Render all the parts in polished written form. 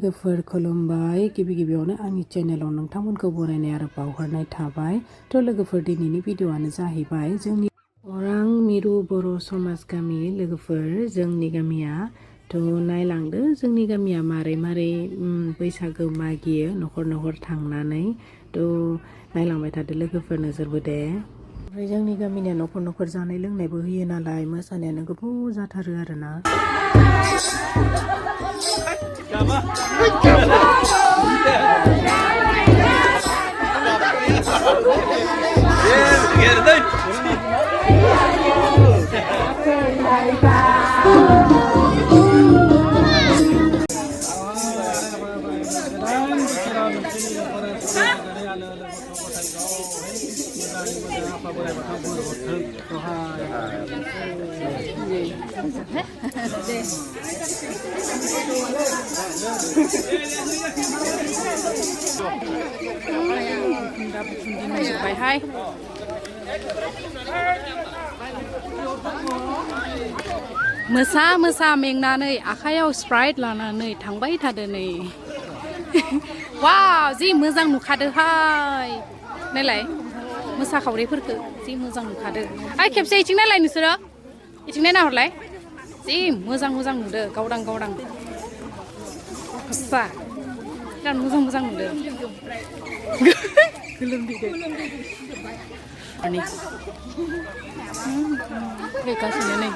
लोगोफोर खुलुमबाय गिबि गिबियावनो आंनि चेनेलाव नोंथांमोनखौ बरायनाय आरो बावहरनाय थाबाय। थ' लोगोफोर दिनैनि भिडिअ'आनो जाहैबाय जोंनि अरां मिरु बर' समाज गामि लोगोफोर जोंनि गामिया थ' नायलांदो जोंनि गामिया मारै बैसागो मागियो न'खर न'खर थांनानै थ' नायलांबाय थादो लोगोफोर नोजोरबो दे। ओमफ्राय जोंनि गामिनिया न'खर न'खर जानाय लोंनायबो होयो नालाय मोसानायानो गोबाव जाथारो आरोना। मोसा मेंनानै आखायाव स्प्राइट लानानै थांबाय थादो नै। वाव जि मोजां नुखादोहाय नायलाय मोसाखावरिफोरखौ जि मोजां नुखादो। आइ खेबसे इथिं नायलाय नोंसोरो इथिं नायना हरलाय जि मोजां नुदो गावदां गोसा बिराद मोजां नुदो। गोलोमदैदो फैगासिनो नै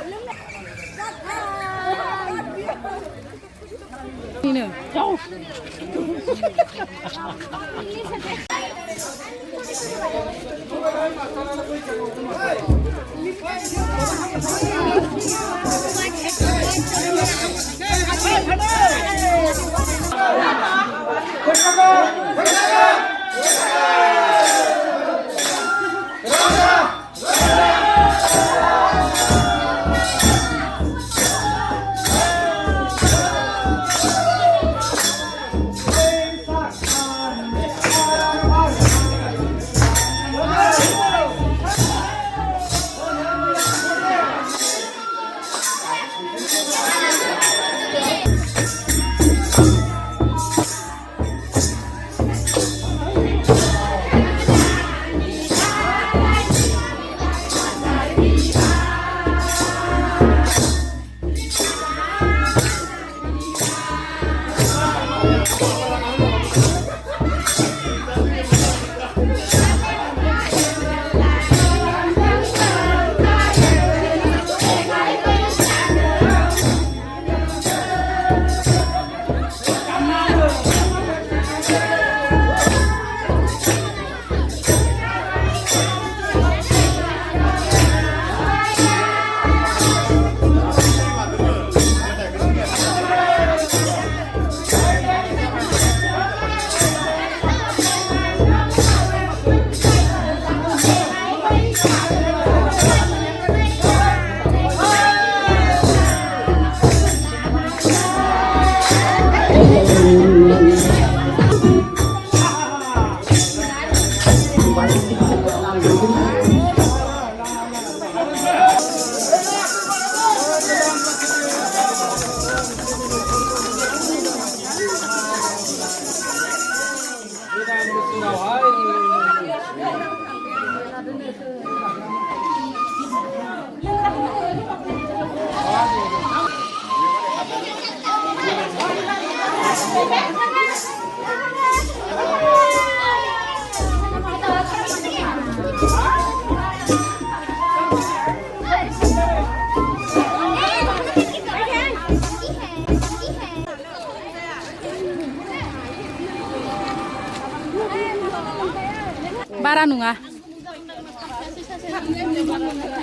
बारा नङा।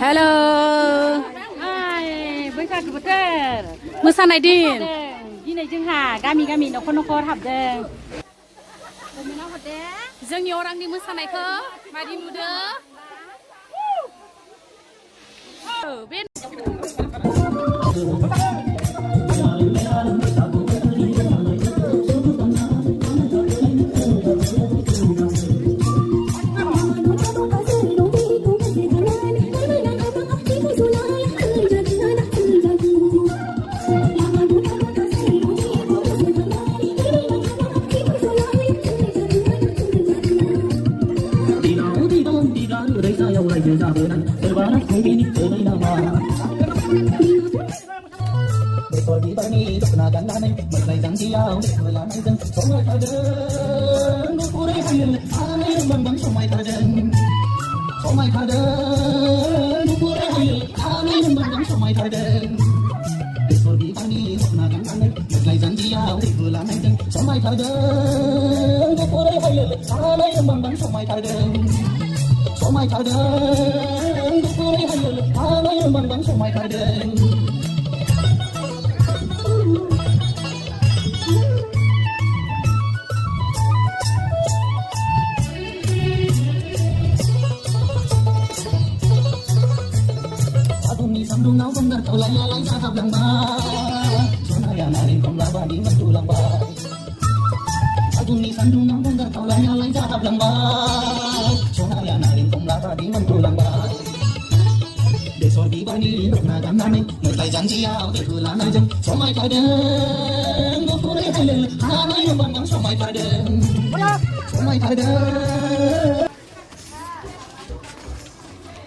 हेलो बैसागु बोथोर मोसानाय दिन दिनै जोंहा गामि न'खर हाबदों। जोंनि अरांनि मोसानायखौ मादि नुदो? बे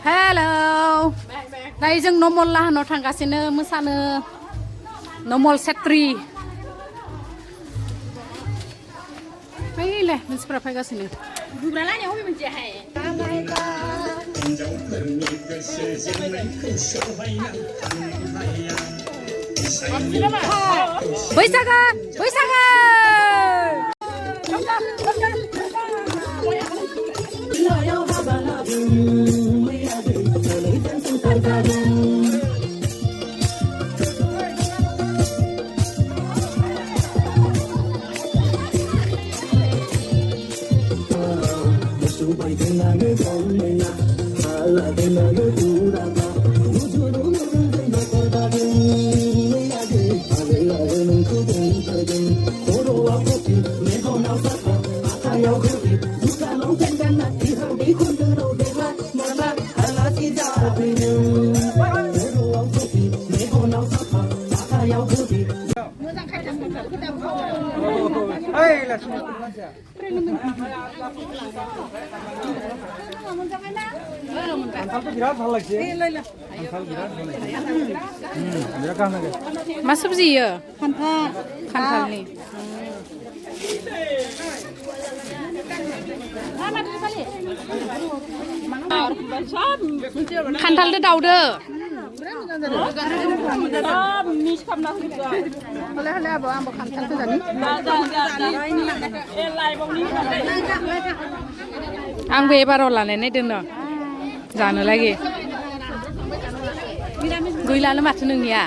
Hello. Raijwjwng nomol lahanau थांगासिनो मोसानो nomol setri. Fैले मानसिफोरा फैगासिनो. गुब्रालानि अबे मोनसे हाय Bwisagu Bwisagu मा सबजि इयो खान्थालनि खान्थालदो दाउदो मिस खालामना होदो हले हले आबो आंबो खान्थालखौ जानि आंबो एबाराव लानाय नायदों जानो लागि गैलानो माथो नोंनिया